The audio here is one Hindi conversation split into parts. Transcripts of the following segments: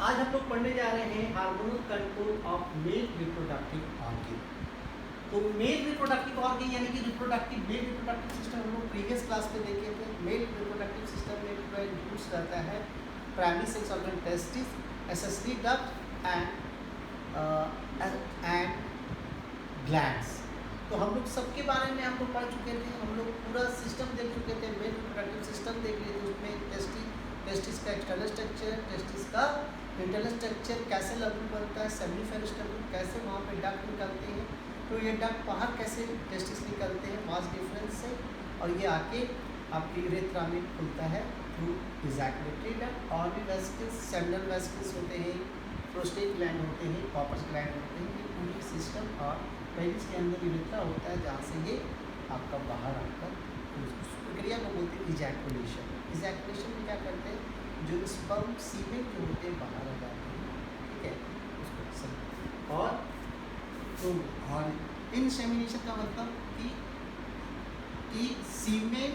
आज हम लोग पढ़ने जा रहे हैं hormonal control of male reproductive organ. तो मेल रिप्रोडक्टिव ऑर्गन यानी कि रिप्रोडक्टिव मेल रिप्रोडक्टिव सिस्टम हम लोग प्रीवियस क्लास में देखे थे। मेल रिप्रोडक्टिव सिस्टम में पूरा इंक्लूड्स रहता है primary sex organ testis, accessory duct and glands. तो हम लोग सबके बारे में हम लोग पढ़ चुके थे, हम लोग पूरा सिस्टम देख चुके थे। मेल रिप्रोडक्टिव सिस्टम देख लिए थे, उसमें टेस्टिस का एक्सटर्नल स्ट्रक्चर, टेस्टिस का इंटरनल स्ट्रक्चर, कैसे लघु बनता है, सेमिनिफेरस टर्मिनल, कैसे वहाँ पे डक्ट निकलते हैं, तो ये डक्ट बाहर कैसे टेस्टिस निकलते हैं मास डिफरेंस से, और ये आके आपकी यूरेथ्रा में खुलता है थ्रू इजैकुलेटरी डक्ट। और भी वेसिकल्स, सेमिनल वेसिकल्स होते हैं, प्रोस्टेट ग्लैंड होते हैं, कॉर्पस ग्लैंड होते हैं, ये पूरी सिस्टम। और पेनिस के अंदर यूरेथ्रा होता है जहाँ से ये आपका बाहर आकर उस प्रक्रिया को बोलते हैं इजैकुलेशन। इजैकुलेशन में क्या करते हैं, जो स्पर्म सीमेन जो होते हैं बाहर आ जाते हैं, ठीक है, उसको सब। और इनसेमिनेशन का मतलब कि सीमेन,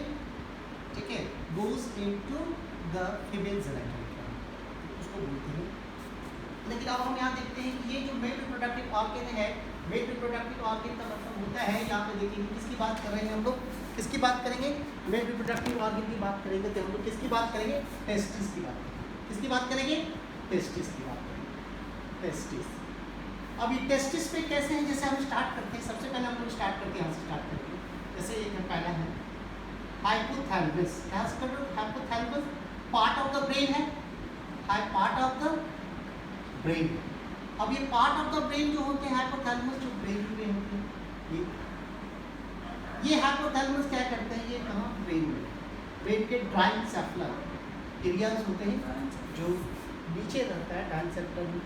ठीक है, goes into the female genital, उसको बोलते हैं। लेकिन अब हम यहाँ देखते हैं कि ये जो मेल रिप्रोडक्टिव ऑर्गन है, मेल रिप्रोडक्टिव ऑर्गन का मतलब होता है, यहाँ पे देखिए किसकी बात कर रहे हैं हम लोग, किसकी बात करेंगे, मेल रिप्रोडक्टिव ऑर्गन की बात करेंगे। तो हम लोग किसकी बात करेंगे, टेस्टिस की बात करेंगे। किसकी बात करेंगे, टेस्टिस की बात करेंगे, टेस्टिस। अब ये टेस्टिस पे कैसे हैं, जैसे हम स्टार्ट करते हैं, सबसे पहले हम लोग स्टार्ट करते हैं, यहाँ से स्टार्ट करते हैं। जैसे एक पहला है हाइपोथैलेमस, यहाँ से कर लो, hypothalamus part of the brain है, पार्ट ऑफ द ब्रेन। अब ये पार्ट ऑफ द ब्रेन जो होते हैं हाइपोथैलेमस, जो ब्रेन में होते हैं, ये हाइपोथैलेमस क्या करते हैं, ये कहाँ ब्रेन में, ब्रेन के ड्राइंसेफलर एरियाज होते हैं जो नीचे रहता है डाइंसेफलर में।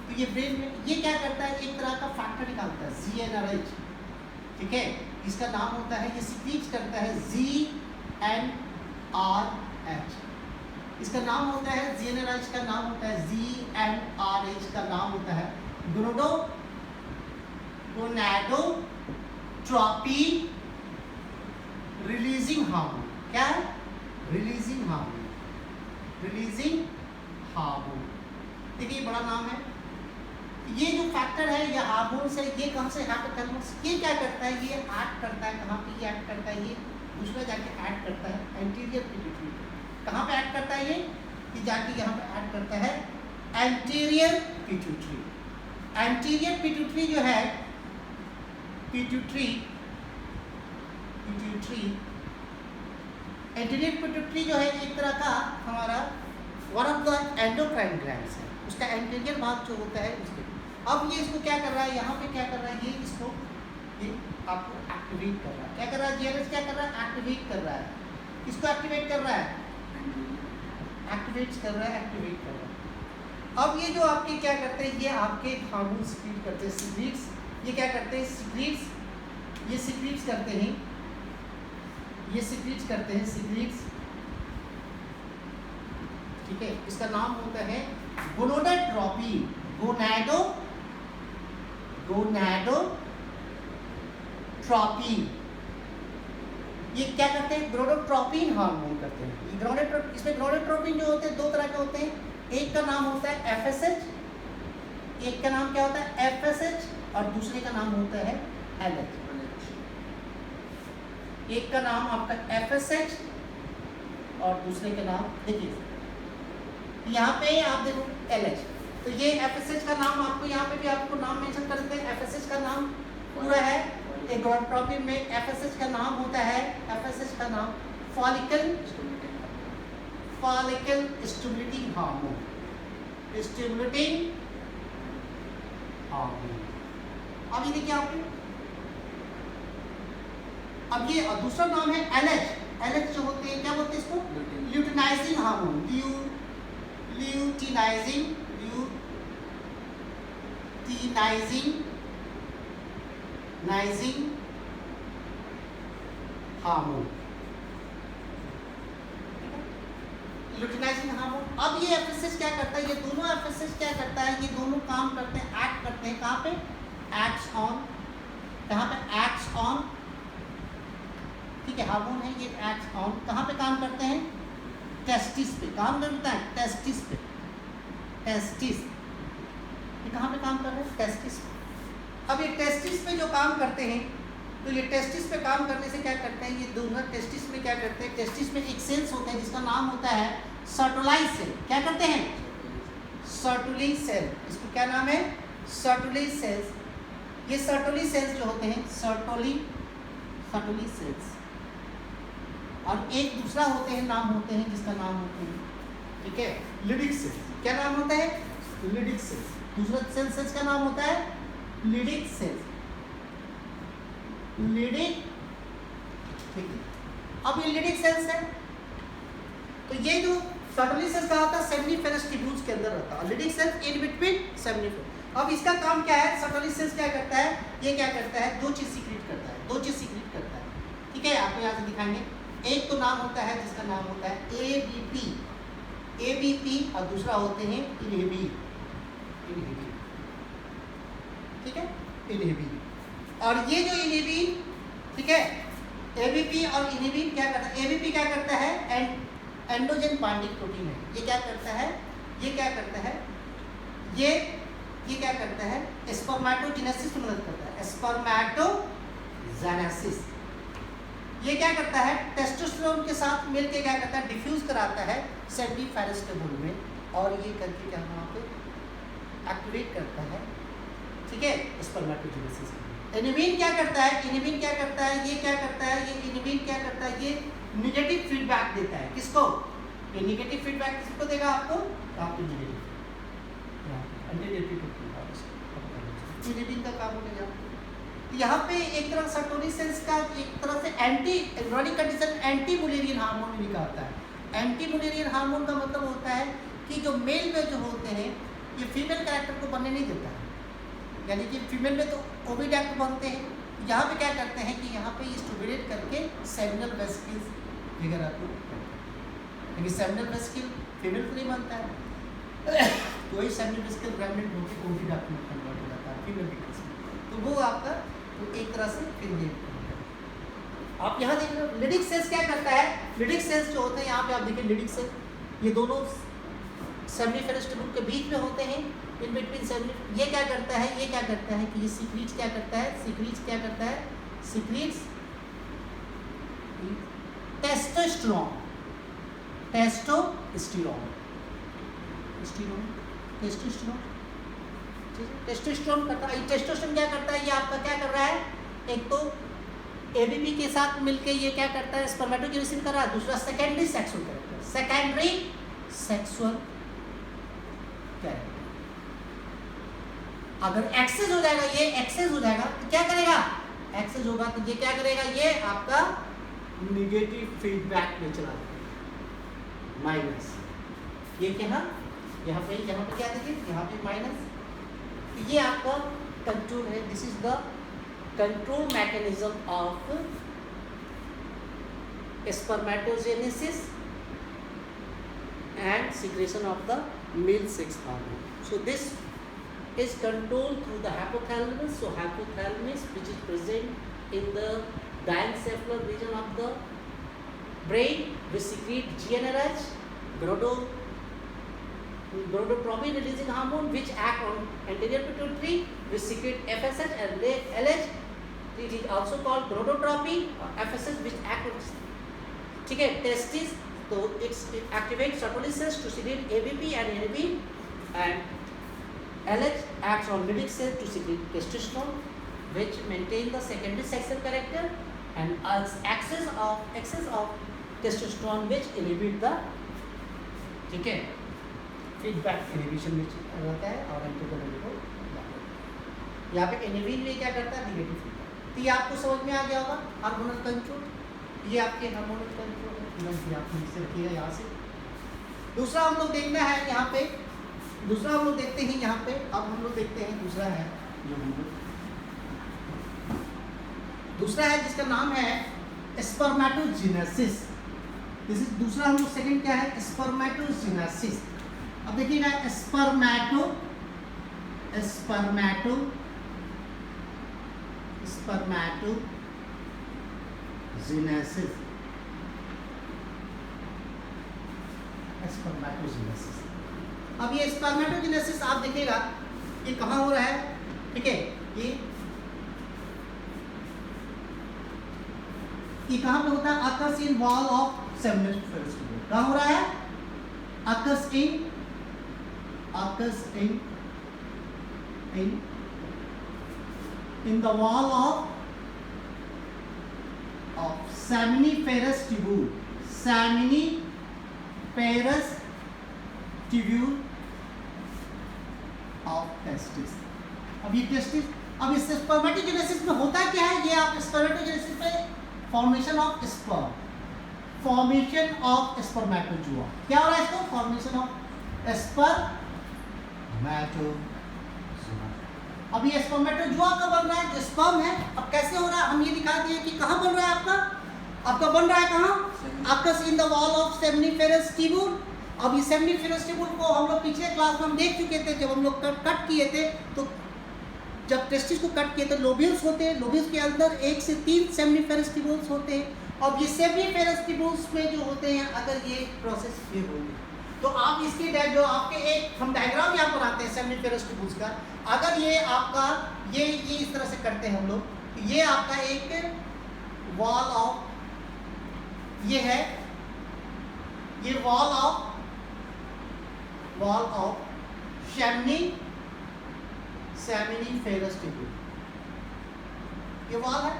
तो ये ब्रेन में ये क्या करता है, एक तरह का फैक्टर निकालता है GnRH, ठीक है, इसका नाम होता है, ये सीक्रेट करता है GnRH। इसका नाम होता है GnRH का नाम होता है GnRH का नाम होता है गोनाडोट्रोपिन रिलीजिंग हार्मोन। क्या है, रिलीजिंग हार्मोन, रिलीजिंग हार्मोन। देखिए बड़ा नाम है। ये जो फैक्टर है, ये हार्मोन से, ये कहाँ से, हाइपोथैलेमस, ये क्या करता है, ये एक्ट करता है, कहाँ पे ये एक्ट करता है, ये दूसरा जाके एक्ट करता है एंटीरियर पिट्यूटरी। कहाँ पे एक्ट करता है ये जाके यहाँ पे एक्ट करता है एंटीरियर पिट्यूटरी। एंटीरियर पिट्यूटरी जो है, एंटीरियर पिट्यूटरी जो है एक तरह का हमारा one of the endocrine glands है, उसका एंटीरियर भाग जो होता है उसके। अब ये इसको क्या कर रहा है, यहाँ पे क्या कर रहा है, ये इसको, ये आपको एक्टिवेट कर रहा है। क्या कर रहा है, GnRH क्या कर रहा है, एक्टिवेट कर रहा है। किसको एक्टिवेट कर रहा है, एक्टिवेट कर रहा है। अब ये जो आपके क्या करते हैं, ये आपके हार्मोन सीक्रेट करते हैं, सीक्रेट्स। ये क्या करते हैं, सीक्रेट्स, ये सीक्रेट्स करते हैं, ये सीक्रेट्स करते हैं, सीक्रेट्स, ठीक है। इसका नाम होता है गोनाडोट्रोपिन, गोनाडोट्रोपिन। ये क्या करते हैं, गोनाडोट्रोपिन हार्मोन करते हैं। इसमें गोनाडोट्रोपिन जो होते हैं दो तरह के होते हैं, एक का नाम होता है FSH, एक का नाम क्या होता है FSH, और दूसरे का नाम होता है LH। एक का नाम आपका FSH और दूसरे का नाम, देखिए यहाँ पे आप देखो LH। तो ये FSH का नाम आपको यहाँ पे भी आपको नाम मेंशन कर देते हैं। FSH का नाम पूरा है, एक गोनाडोट्रोपिन में FSH का नाम होता है, FSH का नाम फॉलिकल स्टिमुलेटिंग हार्मोन, अब ये देखिए आपको, अब ये दूसरा नाम है LH जो होते हैं, क्या बोलते हैं इसको, luteinizing hormone, luteinizing hormone, luteinizing hormone. अब ये FSH क्या करता है, ये दोनों FSH क्या करता है, ये दोनों काम करते हैं, एक्ट करते हैं, कहाँ पे, एक्ट्स ऑन, कहाँ पे, एक्ट्स ऑन, ठीक है, हार्मोन है ये, एक्ट्स ऑन, कहाँ पे काम करते हैं, टेस्टिस पे काम करता है, टेस्टिस पे। टेस्टिस, ये कहाँ पे काम कर रहे हैं? टेस्टिस। अब ये टेस्टिस पे जो काम करते हैं, तो ये टेस्टिस पे काम करने से क्या करते हैं, ये दोनों टेस्टिस में क्या करते हैं, टेस्टिस में एक सेल्स होता है जिसका नाम होता है सर्टोलाइज सेल। क्या करते हैं? Sertoli cell. इसको क्या नाम है? Sertoli cells. ये सर्टोली सेल्स जो होते हैं, सर्टोली सेल्स, और एक दूसरा होते हैं, नाम होते हैं जिसका नाम होते हैं, ठीक है, लिडिक सेल्स। क्या नाम होता है? Leydig cells. दूसरा सेल्स का नाम होता है लिडिक सेल्स, लिडिक, ठीक है। अब ये लिडिक सेल्स है, तो ये जो सर्टोली सेल्स कहा था सेमिनिफेरस ट्यूब्यूल्स के अंदर रहता है, और Leydig cells in between seminiferous. अब इसका काम क्या है? सर्टोली सेल्स क्या करता है? ये क्या करता है? दो चीज सीक्रेट करता है, दो चीज सीक्रेट करता है, ठीक है। आपको यहाँ से दिखाएंगे। एक तो नाम होता है जिसका नाम होता है एबीपी, और दूसरा होते हैं इनहिबिन, ठीक है, इनहिबिन। और ये जो इनहिबिन, ठीक है, एबीपी और इनहिबिन क्या करता है? एबीपी क्या करता है? एंडोजन बाइंडिंग प्रोटीन है। ये क्या करता है? ये क्या करता है? ये क्या करता है? स्पर्मेटोजेनेसिस में मदद करता है, स्पर्मेटोजेनेसिस। ये क्या करता है? टेस्टोस्टेरोन के साथ मिलकर क्या करता है? डिफ्यूज कराता है सेमिनिफेरस ट्यूब्यूल में, और ये करके क्या वहाँ पे एक्टिवेट करता है, ठीक है, स्पर्मेटोजेनेसिस। इनहिबिन क्या करता है? इनहिबिन क्या करता है? ये क्या करता है? ये इनहिबिन क्या करता है? ये नेगेटिव फीडबैक देता है। किसको? ये नेगेटिव फीडबैक किसको देगा? आपको, आपको नेगेटिव इनहिबिन का काम हो गया। यहाँ पे एक तरह सर्टोली सेल्स का एक तरह से anti embryonic condition anti Mullerian hormone भी कहता है। एंटी मुलेरियन हार्मोन का मतलब होता है कि जो मेल में जो होते हैं, ये फीमेल कैरेक्टर को बनने नहीं देता है, यानी कि फीमेल में तो ओविडक्ट बनते हैं, यहाँ पे क्या करते हैं कि यहाँ पे स्टोबुलेट करके सेमिनल वेसिकल्स वगैरह को, लेकिन सेमिनल वेसिकल फीमेल को नहीं बनता है, तो वही सेमिनल वेसिकल प्रेग्नेंट होकर ओविडक्ट में कन्वर्ट हो जाता है फीमेल के केस में, तो वो आपका तो एक तरह से फीमेल। आप यहाँ देख रहे हो लिडिक सेल्स क्या करता है? लिडिक सेल्स जो होते हैं, यहाँ पे आप देखिए लिडिक सेल, ये दोनों सेमिनिफेरस ट्यूब्यूल के बीच में होते हैं, इन बिटवीन सेमिनिफेरस। ये क्या करता है? ये क्या करता है कि ये सीक्रेट्स क्या करता है? सीक्रेट्स क्या करता है? सीक्रेट्स टेस्टोस्टेरोन, टेस्टोस्टेरोन, टेस्टोस्टेरोन करता है। टेस्टोस्टेरोन क्या करता है? ये आपका क्या कर रहा है? एक तो एबीपी के साथ मिलके ये क्या करता है? स्पर्मेटोजेनेसिस कर रहा है। दूसरा secondary sexual character, secondary sexual character. अगर एक्सेस हो जाएगा, ये एक्सेस हो जाएगा तो क्या करेगा? एक्सेस होगा तो ये क्या करेगा? ये आपका नेगेटिव फीडबैक में चला जाएगा, माइनस। ये क्या? यहाँ पे क्या देखिए, यहाँ पे माइनस। ये आपका कंट्रोल है। This is the control mechanism of spermatogenesis and secretion of the male sex hormone. So this is controlled through the hypothalamus. So hypothalamus, which is present in the diencephalon region of the brain, which secrete GnRH, gonadotropin releasing hormone, which act on anterior pituitary, which secrete FSH and LH. It is also called gonadotropin or FSH, which act on, ठीक है, testis. So it activates Sertoli cells to secrete ABP and inhibin, and LH acts on lytic cells to secrete testosterone, which maintain the secondary sexual character, and excess of testosterone which inhibit the, ठीक है, feedback inhibition में रहता है और एंटीकोडोनिन को यहाँ पे इनहिबिन में क्या करता है? Negative feedback. तो ये आपको समझ में आ गया होगा हार्मोनल कंट्रोल। ये आपके हार्मोनल कंट्रोल आप रखिएगा यहाँ से। दूसरा हम लोग देखना है यहाँ पे, दूसरा हम लोग देखते हैं यहाँ पे। अब हम लोग देखते हैं दूसरा है जो हम लोग दूसरा है जिसका नाम है स्पर्मेटोजेनेसिस। दिस इज दूसरा हम लोग सेकंड क्या है? स्पर्मेटोजेनेसिस। अब देखिएगा स्पर्मेटोजेनेसिस। अब ये स्पर्मेटोजेनेसिस आप देखिएगा ये कहाँ हो रहा है, ठीक है, ये कहाँ पे होता है, occurs in wall of seminiferous tubule. कहाँ हो रहा है, occurs in the wall of seminiferous tubule, seminiferous tubule of testis. अब ये टेस्टिस, अब इस स्पर्मेटोजेनेसिस में होता क्या है, ये आप स्पर्मेटोजेनेसिस में formation of sperm, formation of spermatozoa, क्या हो रहा है इसको, फॉर्मेशन ऑफ स्पर्मेटोजुआ। अब ये स्पर्मेटोजुआ कब बन रहा है, जो स्पर्म है, अब कैसे हो रहा है, हम ये दिखा दिए कि कहाँ बन रहा है आपका बन रहा है कहाँ, occurs in the wall of seminiferous tubule. अब ये सेमिनिफेरस ट्यूब्यूल को हम लोग पिछले क्लास में हम देख चुके थे, जब हम लोग कट किए थे, तो जब टेस्टिस को कट किए तो लोब्यूल्स होते हैं, लोब्यूल्स के अंदर 1 से 3 सेमिनिफेरस ट्यूब्यूल्स होते हैं। अब ये सेमिनिफेरस ट्यूब्यूल्स में जो होते हैं, अगर ये प्रोसेस ये होगी तो आप इसकी जो आपके एक हम डायग्राम यहाँ बनाते हैं सेमिनिफेरस ट्यूब्यूल्स का, अगर ये आपका ये इस तरह से करते हैं हम लोग, ये आपका एक वॉल ऑफ, ये है ये वॉल ऑफ सेमिनिफेरस ट्यूब्यूल, ये वॉल है,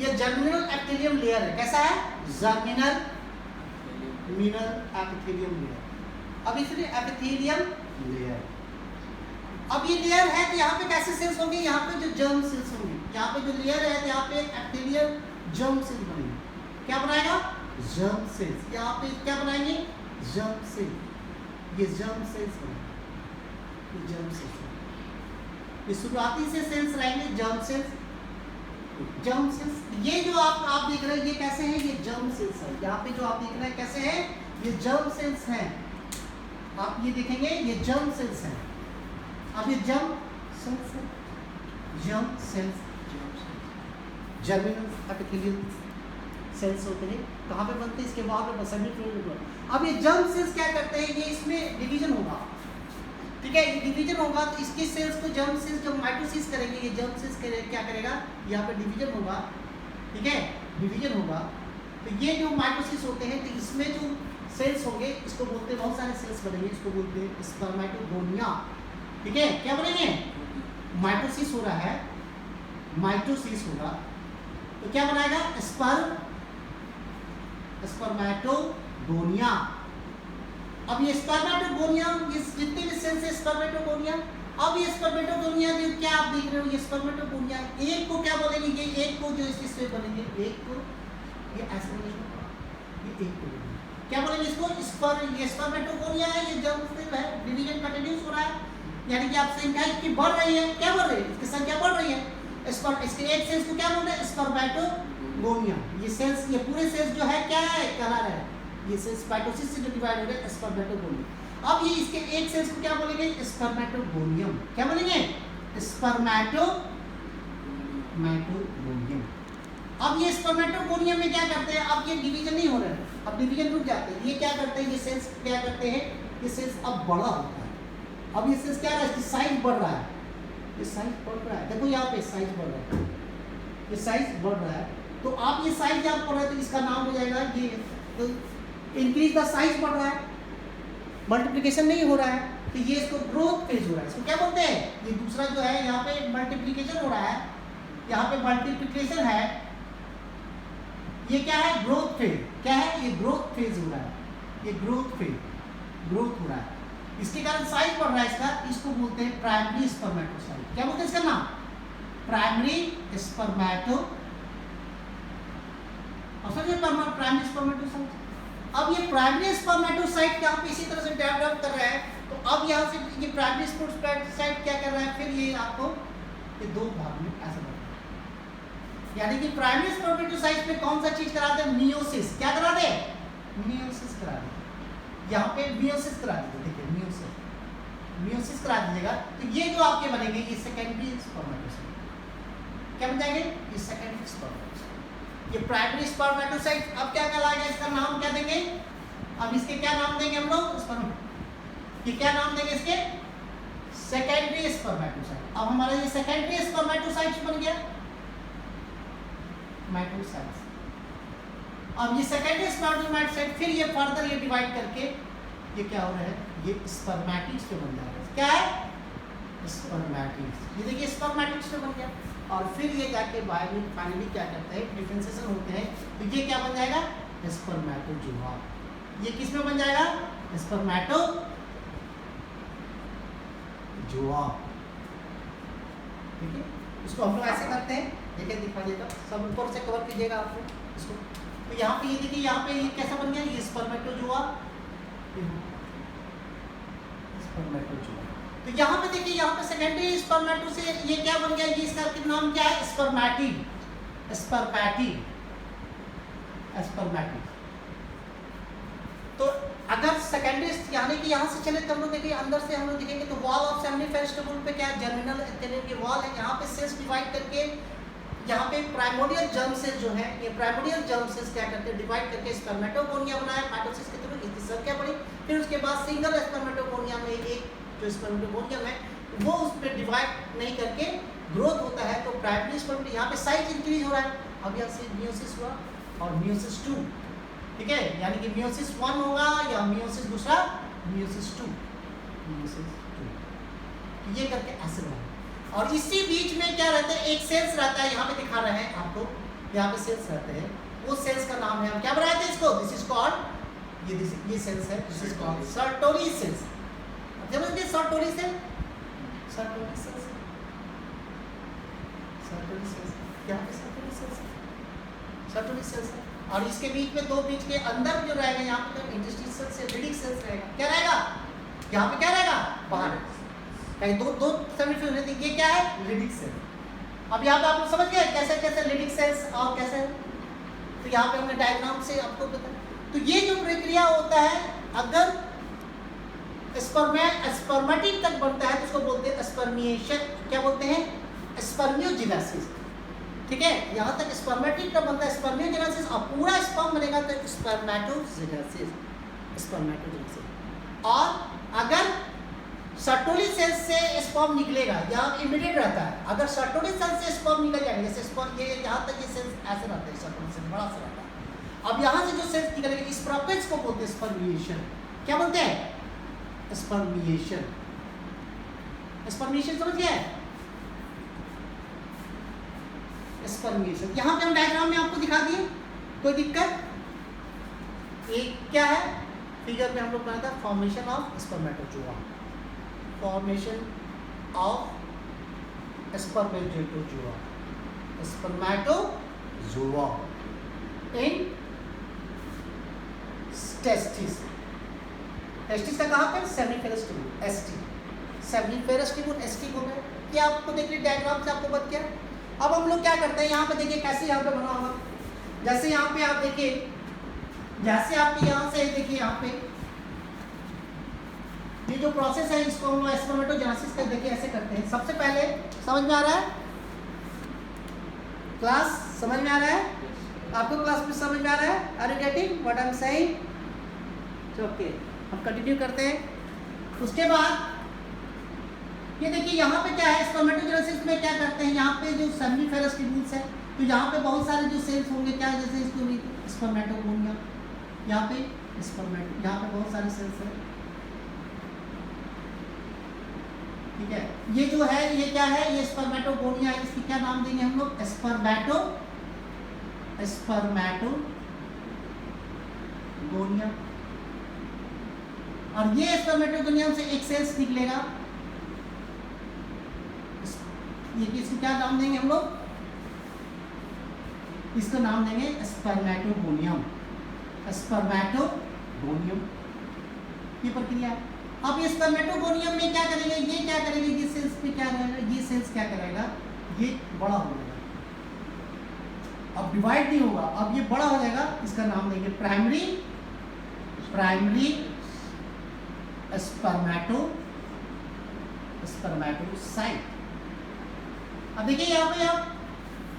ये जर्मिनल एपिथेलियम लेयर है। कैसा है, जर्मिनल एपिथेलियम लेयर। अब इसलिए एपिथेलियम लेयर, अब ये लेयर है तो यहाँ पे कैसे सेल्स होंगे, यहाँ पे जो जर्म सेल्स होंगे, यहाँ पे जो लेयर है तो यहाँ पे एपिथेलियल जर्म सेल्स बनेंगे। क्या बनाएगा, जर्म सेल्स। यहाँ पे क्या बनाएंगे, जर्म सेल, ये जर्म सेल्स बनेंगे, जर्म सेल्स, ये शुरुआती से सेल्स रहेंगे, जर्म सेल्स। ये जो आप देख रहे हैं ये कैसे हैं, ये जर्म सेल्स है। यहाँ पे जो आप देख रहे हैं कैसे हैं, ये जर्म सेल्स हैं, आप ये देखेंगे ये जर्म सेल्स हैं। अब ये जर्म सेल्स है, जर्मिनल एपिथेलियल सेल्स होते हैं, कहाँ पे बनते हैं, इसके बाद में सेमिनिफेरस। अब ये जर्म सेल्स क्या करते हैं, ये इसमें डिवीजन होगा, ठीक है, ये डिवीजन होगा तो इसके सेल्स को जर्म सेल्स जब माइटोसिस करेंगे, ये जर्म सेल्स क्या करेगा, यहाँ पे डिवीजन होगा, ठीक है, डिवीजन होगा। तो ये जो माइटोसिस होते हैं तो इसमें जो सेल्स होंगे इसको बोलते हैं, बहुत सारे सेल्स बनेंगे, इसको बोलते हैं स्पर्मेटोगोनिया, ठीक है। क्या बनेंगे, माइटोसिस हो रहा है, माइटोसिस होगा तो क्या बनाएगा, स्पर्मेटोगोनिया। अब ये स्पर्मेटोगोनिया, ये जितने भी सेल्स है स्पर्मेटोगोनिया। अब ये स्पर्मेटोगोनिया जो क्या आप देख रहे हो, ये स्पर्मेटोगोनिया एक को क्या बोलेंगे, ये एक को जो इससे बनेंगे, एक को ये ऐसे बनेगा, ये एक को क्या बोलेंगे इसको, ये स्पर्मेटोगोनिया है, ये जर्म सेल है, डिवीजन कंटिन्यूस हो रहा है, यानी कि आप संख्या इसकी बढ़ रही है, क्या बढ़ रही है, इसकी संख्या बढ़ रही है। इसके एक सेल्स को क्या बोलते हैं, स्पर्मेटोगोनिया। ये सेल्स, ये पूरे सेल्स जो है क्या है, कलर है, ये सेल्स माइटोसिस से जो डिवाइड हो रहे हैं, स्पर्मेटोगोनिया। अब ये इसके एक सेल्स को क्या बोलेंगे, स्पर्मेटोगोनियम। क्या बोलेंगे, स्पर्मेटोगोनियम। अब ये स्पर्मेटोगोनियम में क्या करते हैं, अब ये डिवीजन नहीं हो रहा है, अब डिवीजन रुक जाते हैं। ये क्या करते हैं, ये सेल्स क्या करते हैं, ये सेल्स अब बड़ा होता है। अब ये सेल्स क्या है, इसकी साइज बढ़ रहा है, ये साइज बढ़ रहा है, देखो यहाँ पे साइज बढ़ रहा है, ये साइज बढ़ रहा है। तो आप ये साइज जब बढ़ रहा है तो इसका नाम हो जाएगा ये, तो इंक्रीज द साइज बढ़ रहा है, मल्टीप्लिकेशन नहीं हो रहा है, तो ये इसको ग्रोथ फेज हो रहा है। इसको क्या बोलते हैं, ये दूसरा जो है यहाँ पे मल्टीप्लिकेशन हो रहा है, यहाँ पे मल्टीप्लिकेशन है, ये क्या है, ग्रोथ फेज। क्या है, ये ग्रोथ फेज हो रहा है, ये ग्रोथ फेज, ग्रोथ हो रहा है, इसके कारण साइज बढ़ रहा है इसका, इसको बोलते हैं प्राइमरी स्पर्मेटोसाइट। क्या बोलते हैं इसका नाम, प्राइमरी स्पर्मेटो, प्राइमरी स्पर्मेटोसाइट। अब ये प्राइमरी स्पर्मेटोसाइट यहाँ पे इसी तरह से डेवलप कर रहा है, तो अब यहाँ से ये प्राइमरी स्पर्मेटोसाइट क्या कर रहा है, फिर ये आपको ये दो भाग में ऐसा बनता है, यानी कि प्राइमरी स्पर्मेटोसाइट में कौन सा चीज करा दे, मियोसिस। क्या करा दे, मियोसिस करा दे, यहाँ पे मियोसिस करा दीजिए, देखिए मियोसिस करा दीजिएगा, तो ये जो आपके बनेंगे ये सेकेंडरी स्पर्मेटोसाइट। क्या बन जाएंगे, ये सेकेंडरी स्पर्मेटोसाइट। ये प्राइमरी स्पर्मेटोसाइट अब क्या कहलाएगा, इसका नाम क्या देंगे, अब इसके क्या नाम देंगे हम लोग, कि क्या नाम देंगे इसके, सेकेंडरी स्पर्मेटोसाइट। अब हमारा ये सेकेंडरी स्पर्मेटोसाइट बन गया स्पर्मेटोसाइट्स। अब ये सेकेंडरी स्पर्मेटोसाइट फिर ये फर्दर ये डिवाइड करके ये क्या हो रहा है, ये स्पर्मेटिड्स पे बन जा रहा है। क्या है, स्पर्मेटिड्स। ये देखिए स्पर्मेटिड्स पे बन गया और फिर ये जाके फाइनली क्या करता है, डिफरेंशिएशन होते हैं तो ये क्या बन जाएगा, स्पर्मेटोजोआ। ये किस में बन जाएगा, स्पर्मेटोजोआ। ठीक है, इसको हम लोग ऐसे करते हैं, देखिए दिखा देगा, सब ऊपर से कवर कीजिएगा आपको इसको। तो यहाँ पे ये देखिए, यहाँ पे ये कैसा बन गया, ये स्पर्मेटोजोआ, स्पर्मेटोजोआ। तो यहाँ पे देखिए, यहाँ पे सेकेंडरी स्पर्मेटो से ये क्या बन गया, ये इसका नाम क्या है, स्पर्मेटिड, स्पर्मेटिड, स्पर्मेटिड। तो अगर सेकेंडरी यानी कि यहाँ से चले तो हम लोग देखिए अंदर से हम लोग देखेंगे तो वॉल ऑफ सेमिनिफेरस ट्यूबुल पे क्या है, जर्मिनल एथेलिन की वॉल है। यहाँ पे सेल्स डिवाइड करके यहाँ पे प्राइमोडियल जर्म सेल जो है, ये प्राइमोडियल जर्म सेल्स क्या करते हैं, डिवाइड करके स्पर्मेटोगोनिया बनाया माइटोसिस के थ्रू, इसकी संख्या बढ़ी। फिर उसके बाद सिंगल स्पर्मेटोगोनिया में एक जो स्पर्मेटोगोनियम है वो उस पर डिवाइड नहीं करके ग्रोथ होता है। तो प्राइमरी स्पर्म यहाँ पे साइज इंक्रीज हो रहा है। अब यहाँ से मियोसिस हुआ और मियोसिस 2, ठीक है, यानी कि मियोसिस 1 होगा या मियोसिस दूसरा मियोसिस 2, मियोसिस 2 ये करके ऐसे बना। और इसी बीच में क्या रहता है, एक सेल्स रहता है, यहाँ पे दिखा रहे हैं आपको, यहाँ पे सेल्स रहते हैं, वो सेल्स का नाम है, हम क्या बनाए थे इसको, दिस इज कॉल्ड, ये सेल्स है, दिस इज कॉल्ड सर्टोरी सेल्स। समझिए सर्टोरी सेल, सर्टोरी सेल्स, सर्टोरी सेल्स, यहाँ पे सर्टोरी सेल्स, सर्टोरी सेल्स है। और इसके बीच में दो बीच के अंदर जो रहेगा, यहाँ पे इंटरस्टिशियल सेल, लिडिक सेल्स रहेगा। क्या रहेगा, यहाँ पे क्या रहेगा, बाहर कहीं दो सेमीफिल रहती है, ये क्या है, लिडिक सेल। अब यहाँ पे आप लोग समझ गए कैसे कैसे लिडिक सेल्स और कैसे, तो यहाँ पे हमने डायग्राम से आपको बताया। तो ये जो प्रक्रिया होता है, अगर स्पर्मेटिड तक बनता है तो उसको बोलते हैं स्पर्मिएशन। क्या बोलते हैं, स्पर्मियोजेनेसिस। ठीक है, यहाँ तक स्पर्मेटिड तक बनता है स्पर्मियोजेनेसिस, और पूरा स्पर्म बनेगा तो स्पर्मेटोजेनेसिस, स्पर्मेटोजेनेसिस। और अगर सर्टोली सेल से स्पर्म निकलेगा, यहाँ इमीडिएट रहता है, अगर सर्टोली सेल से स्पर्म निकल जाएगा, जैसे स्पर्म ये यहाँ तक ये सेल्स ऐसे रहते हैं, सर्टोली सेल बड़ा सा रहता है। अब यहाँ से जो सेल्स निकलेगा, इस प्रोसेस को बोलते हैं स्पर्मिएशन। क्या बोलते हैं, स्पर्मिएशन। स्पर्मिएशन समझ गया है, स्पर्मिएशन। यहाँ पे हम डायग्राम में आपको दिखा दिए, कोई दिक्कत, ये क्या है, फिगर में हम लोग बनाया था, formation of spermatozoa, formation of spermatozoa, spermatozoa in testis. Testis का कहाँ पे, seminiferous tubule, ST, seminiferous tubule, ST को है। क्या आपको देख ली डायग्राम से आपको बता गया। अब हम लोग क्या करते हैं, यहाँ पे देखिए कैसे यहाँ पे बना हुआ, जैसे यहाँ पे आप देखिए, जैसे आपके यहाँ से देखिए, यहाँ पे ये जो प्रोसेस है इसको हम स्पर्मेटोजेनेसिस का देखिए ऐसे करते हैं। सबसे पहले समझ में आ रहा है, क्लास समझ में आ रहा है, आपको क्लास में समझ में आ रहा है, are you getting what I am saying. Okay, हम कंटिन्यू करते हैं। उसके बाद ये देखिए यहाँ पे क्या है, स्पर्मेटोजेनेसिस में क्या करते हैं, यहाँ पे जो सेमिनिफेरस ट्यूबुल्स है, तो यहाँ पे बहुत सारे जो सेल्स होंगे, क्या जैसे इसको स्पर्मेटोगोनिया, यहाँ पे स्पर्मेटो, यहाँ पे बहुत सारे सेल्स हैं। ठीक है, ये जो है ये क्या है, ये स्पर्मेटोगोनिया है, इसकी क्या नाम देंगे हम लोग, स्पर्मेटोगोनिया। और ये स्पर्मेटोगोनियम से एक सेल्स निकलेगा, ये किसको क्या नाम देंगे हम लोग, इसका नाम देंगे स्पर्मेटोगोनियम, स्पर्मेटोगोनियम। ये प्रक्रिया। अब ये स्पर्मेटोगोनियम में क्या करेंगे, ये क्या करेंगे, ये सेल्स पे क्या रहेगा, ये सेल्स क्या करेगा, ये बड़ा हो जाएगा, अब डिवाइड नहीं होगा, अब ये बड़ा हो जाएगा, इसका नाम देंगे प्राइमरी स्पर्मेटोसाइट। अब देखिए यहाँ पे आप,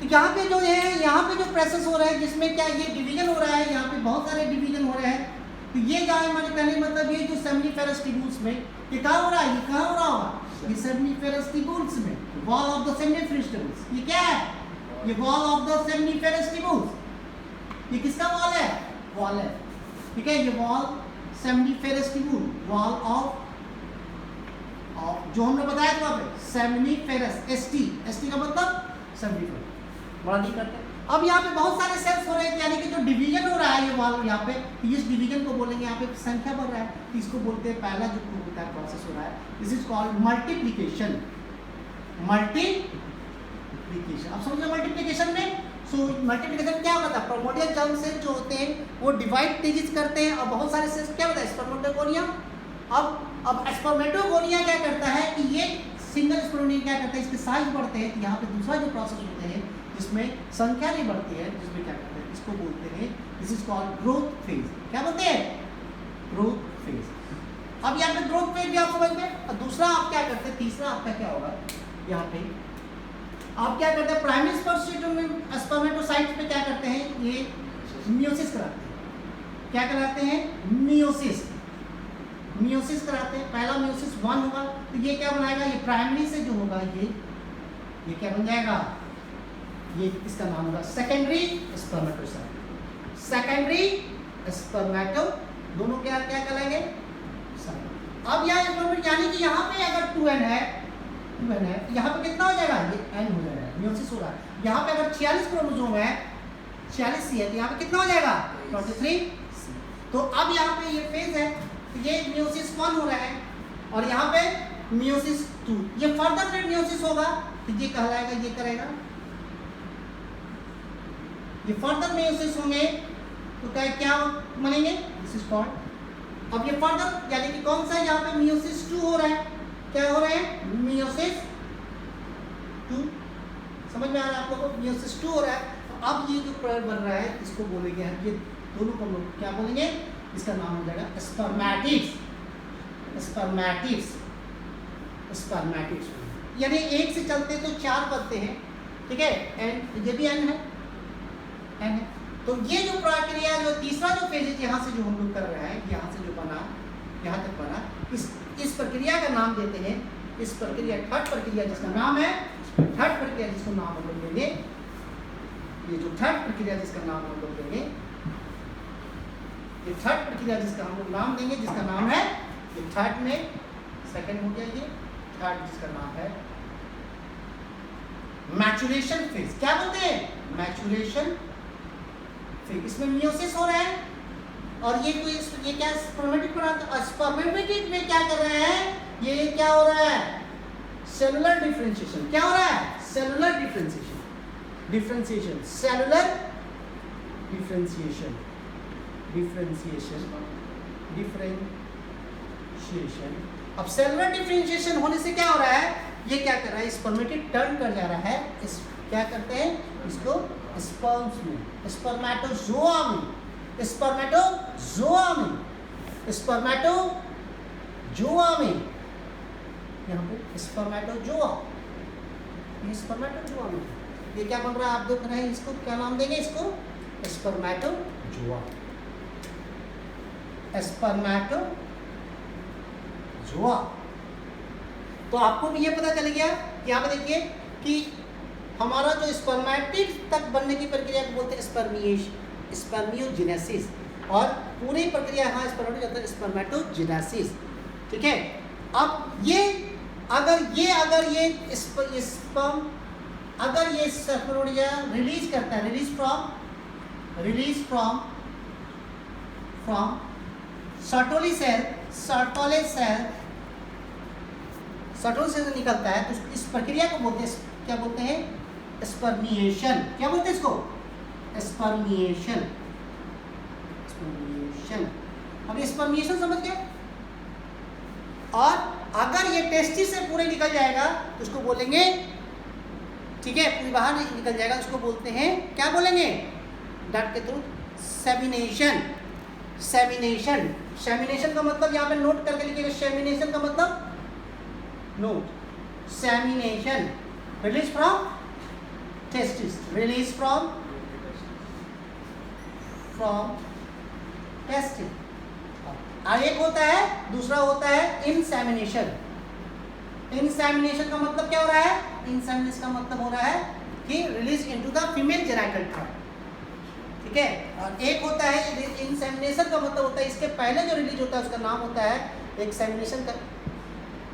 तो यहाँ पे जो है, यहाँ पे जो प्रोसेस हो रहा है जिसमें क्या ये डिवीजन हो रहा है, यहाँ पे बहुत सारे डिवीजन हो रहे हैं, तो ये क्या है हमारे कहने मतलब ये जो सेमिनिफेरस ट्यूब्यूल्स में ये कहाँ हो रहा है, ये कहाँ हो रहा होगा, ये सेमिनिफेरस ट्यूब्यूल्स में, wall of the seminiferous tubules. ये क्या है, ये wall of the seminiferous tubules. ये किसका वॉल है, वॉल है, ठीक है, ये wall seminiferous tubule, wall of जो हमने बताया था वहाँ पे सेमिनिफेरस, एसटी का मतलब सेमिनिफेरस। बड़ा नहीं करते। अब यहाँ पे बहुत सारे सेल्स हो रहे हैं, यानी कि जो डिवीजन हो रहा है ये वॉल यहाँ पे, इस डिवीजन को बोलेंगे, यहाँ पे संख्या बढ़ रहा है, तो इसको बोलते हैं पहला जो होता है प्रोसेस हो रहा है, this is called multiplication. Multiplication, अब समझो मल्टीप्लिकेशन में, सो मल्टीप्लिकेशन क्या होता है, प्राइमोर्डियल जर्म सेल जो होते हैं वो डिवाइड तेजी करते हैं, और बहुत सारे सेल्स क्या होता है, स्पर्मेटोगोनिया। अब स्पर्मेटोगोनिया क्या करता है कि ये सिंगल स्पर्मेटोगोनिया क्या करता है, इसके साइज बढ़ते हैं, तो यहाँ पे दूसरा जो प्रोसेस होते हैं जिसमें संख्या नहीं बढ़ती है, जिसमें क्या करते हैं, इसको बोलते हैं, this is called growth phase. क्या बोलते हैं, ग्रोथ फेज। अब यहाँ पे ग्रोथ फेज भी आप समझ में, और दूसरा आप क्या करते हैं, तीसरा आपका क्या होगा, यहाँ पे आप क्या करते हैं, प्राइमरी स्पर्मेटोसाइट्स पे क्या करते हैं, ये मियोसिस कराते हैं। क्या कराते हैं, मियोसिस, मियोसिस कराते हैं। पहला मियोसिस 1 होगा, तो ये क्या बनाएगा, ये प्राइमरी से जो होगा ये क्या बन जाएगा, ये इसका नाम होगा सेकेंडरी स्पर्मेटोसाइट। सेकेंडरी स्पर्मेटो दोनों क्या क्या कहलाएंगे। अब यहाँ स्पर्मेट यानी कि यहाँ पे अगर 2n है, 2n है, यहाँ पे कितना हो जाएगा, ये n हो जाएगा, मियोसिस हो रहा है। यहाँ पे अगर 46 क्रोमोसोम है, 46 C है, तो यहाँ पे कितना हो जाएगा, 23 C। तो अब यहाँ पे ये फेज है, तो ये मियोसिस 1 हो रहा है, और यहाँ पे मियोसिस 2, ये फर्दर फिर मियोसिस होगा, तो ये कहलाएगा, ये करेगा, ये फर्दर मियोसिस होंगे, तो क्या बनेंगे, दिस इज कॉल्ड। अब ये फर्दर यानी कि कौन सा, यहाँ पे मियोसिस 2 हो रहा है, क्या हो रहा है, मियोसिस 2, समझ में आ रहा है आप लोगों को, मियोसिस 2 हो रहा है। तो अब ये जो पेयर बन रहा है इसको बोलेंगे हम, ये दोनों को लोग क्या बोलेंगे, इसका नाम हो जाएगा स्पर्मेटिड्स। स्पर्मेटिड्स, स्पर्मेटिड्स यानी एक से चलते तो 4 बनते हैं, ठीक है, एंड ये भी n है। तो ये जो प्रक्रिया, जो तीसरा जो फेज यहाँ से जो हम लोग कर रहे हैं, यहाँ से जो बना, यहाँ तक बना, इस प्रक्रिया का नाम देते हैं, इस प्रक्रिया थर्ड प्रक्रिया जिसका नाम है, थर्ड प्रक्रिया जिसको नाम हम लोग देंगे, ये जो थर्ड प्रक्रिया जिसका नाम हम लोग देंगे, ये थर्ड प्रक्रिया जिसका हम लोग नाम देंगे, जिसका नाम है, ये थर्ड में सेकंड हो गया, ये थर्ड जिसका नाम है मैचुरेशन फेज। क्या बोलते हैं, मैचुरेशन। इसमें मियोसिस हो रहा है, और ये क्या स्पर्मेटिक स्पर्मेटिक में क्या कर रहे हैं, ये क्या हो रहा है, सेलुलर डिफरेंशिएशन। क्या हो रहा है, cellular differentiation, differentiation, cellular differentiation, differentiation, differentiation. अब सेलुलर डिफरेंशिएशन होने से क्या हो रहा है, ये क्या कर रहा है, स्पर्मेटिक टर्न कर जा रहा है, इस क्या करते हैं, इसको स्पर्म्स में, स्पर्मेटोजोआ में, स्पर्मेटोजोआ में, स्पर्मेटोजोआ में, यहाँ पे स्पर्मेटोजोआ, ये स्पर्मेटोजोआ में, ये क्या बन रहा है, आप देख रहे हैं, इसको क्या नाम देंगे, इसको स्पर्मेटोजोआ, स्पर्मेटोजोआ। तो आपको भी ये पता चल गया कि यहाँ पे देखिए कि हमारा जो स्पर्मेटिड तक बनने की प्रक्रिया को बोलते हैं स्पर्मियोजेनेसिस, और पूरी प्रक्रिया यहाँ स्पर्मेटोजेनेसिस, ठीक है। अब ये अगर स्पर्म अगर ये स्पर्मेटोजोआ रिलीज करता है, रिलीज फ्रॉम सर्टोली सेल से निकलता है, तो इस प्रक्रिया को बोलते हैं, क्या बोलते हैं, स्पर्मिएशन। क्या बोलते हैं इसको, स्पर्मिएशन, स्पर्मिएशन। अब स्पर्मिएशन समझ गए। और अगर ये टेस्टिस से पूरे निकल जाएगा तो उसको बोलेंगे, ठीक है, पूरी बाहर निकल जाएगा, उसको बोलते हैं, क्या बोलेंगे, डट के थ्रू सेमिनेशन। सेमिनेशन, सेमिनेशन का मतलब यहाँ पे नोट करके लिखिएगा, सेमिनेशन का मतलब note, semination, release from testis, release from testis, एक होता है, दूसरा होता है इंसेमिनेशन। इंसेमिनेशन का मतलब क्या हो रहा है? इंसेमिनेशन का मतलब हो रहा है कि release into the female genital tract, ठीक है। और एक होता है इंसेमिनेशन का मतलब होता है इसके पहले जो रिलीज होता है उसका नाम होता है एक्सेमिनेशन का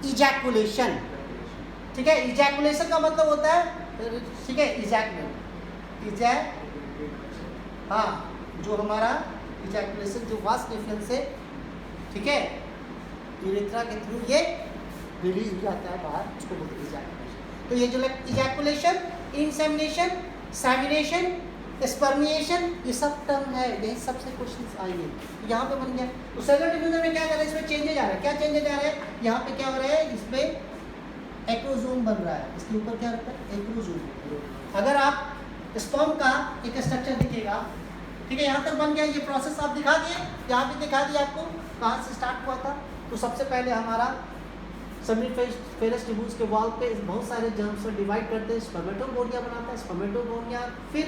इजैकुलेशन, ठीक है। इजैकुलेशन का मतलब होता है, ठीक है, हाँ, जो हमारा इजैकुलेशन जो वास्ट डिफरेंस से, ठीक है, यूरेथ्रा के थ्रू ये रिलीज हो जाता है बाहर, उसको बोलते हैं इजैकुलेशन। तो ये जो इजैकुलेशन, इंसेमिनेशन, सेमिनेशन, स्पर्मिएशन, ये सब टर्म है, यही सबसे क्वेश्चंस आएंगे। यहाँ पे बन गया। तो सेलुलर डिफ्यूजन में क्या कर रहा है, इसमें चेंजेज आ रहा है। क्या चेंजेज आ रहा है? यहाँ पे क्या हो रहा है, इसमें एक्रोसोम बन रहा है, इसके ऊपर क्या रहता है, एक्रोसोम। अगर आप स्पर्म का एक स्ट्रक्चर दिखेगा, ठीक है, यहाँ तक बन गया, ये प्रोसेस आप दिखा दिए, यहाँ भी दिखा दिया आपको कहाँ से स्टार्ट हुआ था। तो सबसे पहले हमारा सेमिनिफेरस ट्यूब्यूल्स के वॉल पे बहुत सारे जर्म्स से डिवाइड करते हैं, स्पर्मेटोगोनिया बनाता है, स्पर्मेटोगोनिया, फिर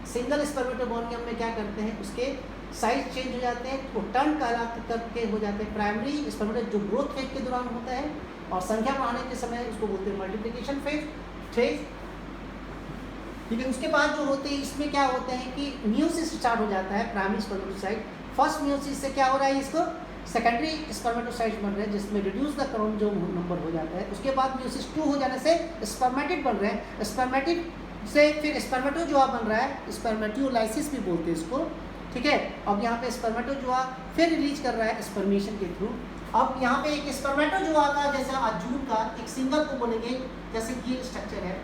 सिंगल स्पर्मेटोगोनियम में क्या करते हैं, उसके साइज चेंज हो जाते हैं, वो टर्न करके हो जाते हैं। प्राइमरी स्पर्मेटो जो ग्रोथ फेज के दौरान होता है, और संख्या बढ़ाने के समय उसको बोलते हैं मल्टीप्लिकेशन फेज, ठीक है। उसके बाद जो होते हैं इसमें क्या होते हैं कि म्यूसिस स्टार्ट हो जाता है, प्राइमरी स्पर्मेटोसाइट। फर्स्ट म्यूसिस से क्या हो रहा है, इसको सेकेंडरी स्पर्मेटोसाइट बन रहे हैं, जिसमें रिड्यूस द क्रोमोसोम नंबर हो जाता है। उसके बाद म्यूसिस 2 हो जाने से स्पर्मेटिड बन रहे हैं, स्पर्मेटिड से फिर स्पर्मेटोजोआ बन रहा है, स्पर्मेटियोलाइसिस भी बोलते हैं इसको, ठीक है। अब यहाँ पे स्पर्मेटोजोआ फिर रिलीज कर रहा है स्पर्मेशन के थ्रू। अब यहाँ पे एक स्पर्मेटोजोआ का जैसा अजून का एक सिंगल को बोलेंगे, जैसे ये स्ट्रक्चर है,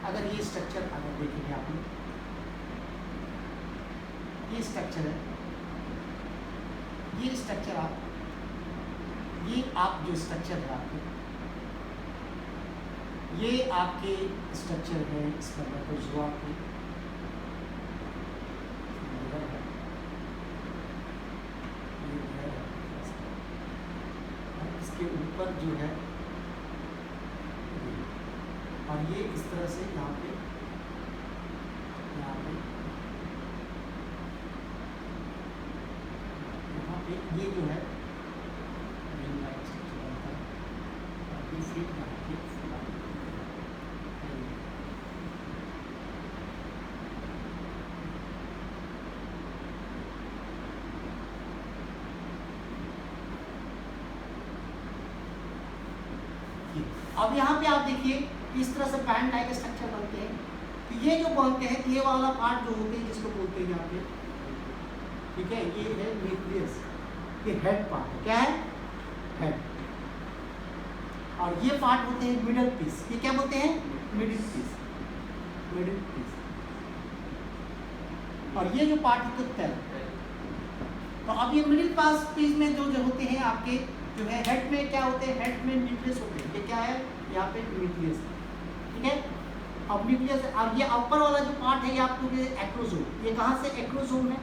अगर ये स्ट्रक्चर अगर देखेंगे आप, ये स्ट्रक्चर है, ये स्ट्रक्चर आप जो स्ट्रक्चर है आपके, ये आपके स्ट्रक्चर है स्पर्मेटोजोआ के, इसके ऊपर जो है, और ये इस तरह से यहाँ पे ये जो है अब यहाँ पे आप देखिए इस तरह से पैन टाइप स्ट्रक्चर बनते हैं। तो ये जो बनते हैं, ये वाला पार्ट जो होते हैं जिसको बोलते हैं यहाँ पे, ठीक है, ये है न्यूक्लियस, ये हेड पार्ट है, क्या है, हेड। और ये पार्ट होते हैं मिडल पीस, ये क्या बोलते हैं, मिडिल पीस, मिडिल पीस। और ये जो पार्ट होता है, तो अब ये मिडिल पास पीस में जो होते हैं आपके जो है हेड में क्या होते हैं, हेड में न्यूक्लियस होते हैं। ये क्या है, यहाँ पे न्यूक्लियस, ठीक है। अब न्यूक्लियस, अब ये ऊपर वाला जो पार्ट है ये आपको एक्रोसोम, ये कहाँ से एक्रोसोम है,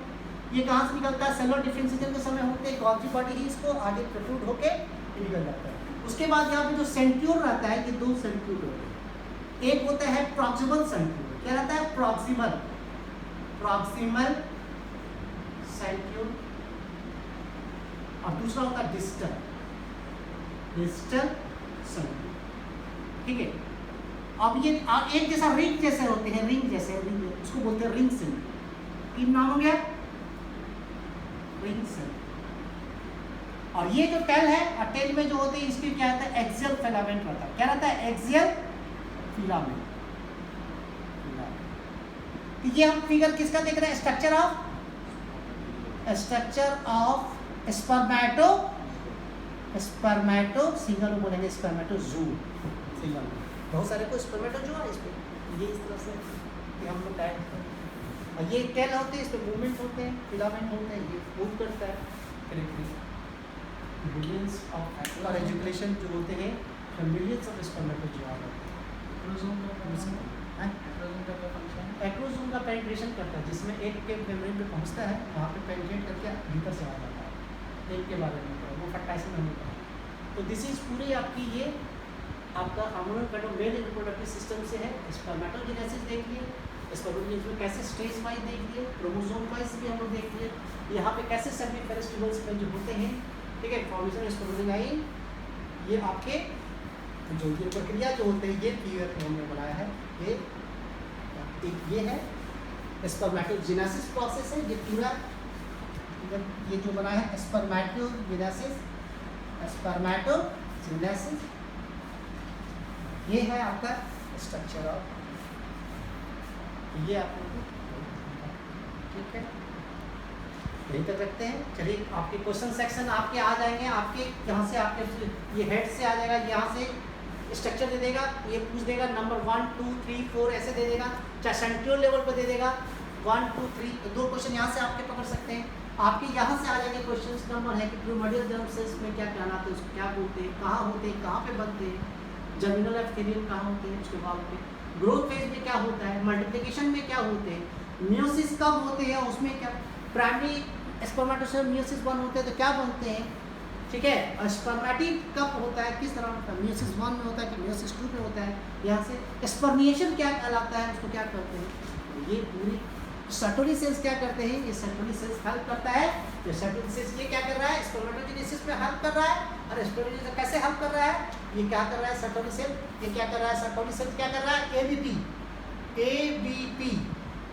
ये कहाँ से निकलता है, सेलुलर डिफरेंशिएशन के समय होते हैं, गॉल्गी बॉडी ही इसको आगे प्रोट्रूड होके निकल जाता है। उसके बाद यहाँ पे जो सेंट्यूल रहता है, ये 2 सेंट्यूल होते हैं। एक होता है प्रॉक्सिमल सेंट्यूल, क्या रहता है, प्रॉक्सिमल सेंट्यूल, और दूसरा होता है डिस्टल सेंट्यूल, ठीक है। अब ये एक जैसा रिंग जैसे होते हैं, रिंग जैसे, उसको बोलते हैं रिंग सेंट्यूल। तीन नाम हो गया, रिंग सेंट्यूल। और ये जो टेल है, और टेल में जो होते हैं इसके क्या रहता है, एक्सियल फिलामेंट रहता है, क्या रहता है, एक्सियल फिलामेंट। तो ये हम फिगर किसका देख रहे हैं, स्ट्रक्चर ऑफ स्पर्मेटो सिंगल बोलेंगे, स्पर्मेटोजूल सिंगल, बहुत सारे को स्पर्मेटोजोआ इस पे, ये इस तरह से ये हम लोग टाइप करते हैं। और ये टेल होते हैं, इस पे मूवमेंट होते हैं, फिलामेंट होते हैं, ये मूव करता है, मिलियंस ऑफ और एजुकेशन जो होते हैं, मिलियंस ऑफ स्पर्मेटोजोआ एक्रोसोम का पेनिट्रेशन करता है, जिसमें एक के मेम्ब्रेन पे पहुंचता है, वहाँ पे पेनिट्रेट करके भीतर से आ जाता है। एक के बारे में वो फर्टाइसन नहीं होता है। तो दिस इज पूरी आपकी ये आपका hormonal pattern male reproductive system से है। स्पर्मेटोजेनेसिस देख लिए, स्पर्मेटोजेनेसिस में कैसे स्टेज वाइज देख लिए, क्रोमोसोम वाइज भी हम लोग देख लिए, यहाँ पे कैसे सेमिनिफेरस ट्यूब्यूल्स में जो होते हैं ठीक है, फॉर्मेशन स्पर्मेटोजाइट, ये आपके जो ये प्रक्रिया जो होते हैं ये फिगर हमने बनाया है, ये एक ये है स्पर्मेटोजेनेसिस प्रोसेस है, ये पूरा ये जो बना है स्पर्मेटोजेनेसिस, स्पर्मेटोजेनेसिस ये है आपका स्ट्रक्चर ऑफ, ये आप लोगों को ठीक है यही तक रखते हैं। चलिए आपके क्वेश्चन सेक्शन आपके आ जाएंगे, आपके यहाँ से आपके ये हेड से आ जाएगा, यहाँ से स्ट्रक्चर दे देगा, ये पूछ देगा नंबर 1 2 3 4 ऐसे दे देगा, चाहे सेंट्रियोल लेवल पर दे देगा 1 2 3, 2 क्वेश्चन यहाँ से आपके पकड़ सकते हैं। आपके यहाँ से आ जाएंगे क्वेश्चन नंबर है कि प्रीमोर्डियल जर्म सेल्स में क्या कहलाते हैं, उसको क्या बोलते हैं, कहाँ होते हैं, कहाँ पे बनते हैं, जर्मिनल एपिथेलियम कहाँ होते हैं, उसके बाद पे ग्रोथ फेज में क्या होता है, मल्टीप्लिकेशन में क्या होते हैं, मियोसिस कब होते हैं, उसमें क्या प्राइमरी स्पर्मेटोसाइट मियोसिस 1 होते हैं तो क्या बनते हैं, ठीक है, और स्पर्मेटिड कब होता है, किस तरह होता है, मियोसिस 1 में होता है कि मियोसिस 2 में होता है, यहाँ से स्पर्मिएशन क्या कहलाता है, उसको क्या करते हैं, ये पूरी सर्टोली सेल्स क्या करते हैं, ये सर्टोली सेल्स हेल्प करता है, जो सर्टोली सेल्स ये क्या कर रहा है, स्पर्मेटोजेनेसिस में हेल्प कर रहा है, और स्पर्मेटोजेनेसिस कैसे हेल्प कर रहा है, ये क्या कर रहा है सर्टोली सेल, ये क्या कर रहा है सर्टोली सेल क्या कर रहा है, एबीपी,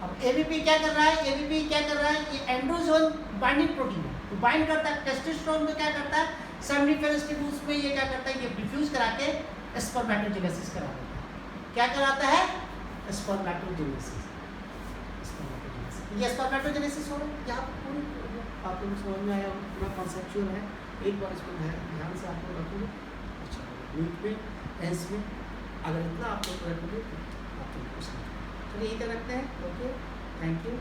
अब एबीपी क्या कर रहा है, एबीपी क्या कर रहा है, ये एंड्रोजोन बाइंडिंग प्रोटीन है, तो बाइंड करता है टेस्टोस्टेरोन में, क्या करता है सेमिनिफेरस ट्यूब्स में, ये क्या करता है, ये डिफ्यूज करा के स्पर्मेटोजेनेसिस करा देता है, क्या कराता है स्पर्मेटोजेनेसिस, ये स्पर्मेटोजेनेसिस हो रहा है, यहाँ पूरी आप लोग समझ में आया, पूरा कॉन्सेप्चुअल है, एक बार इसको ध्यान से आप लोग रखोगे, अच्छा नीट में एंस में अगर इतना आप लोग रखोगे तो आप लोग को समझ, चलिए यही तक रखते हैं, ओके थैंक यू।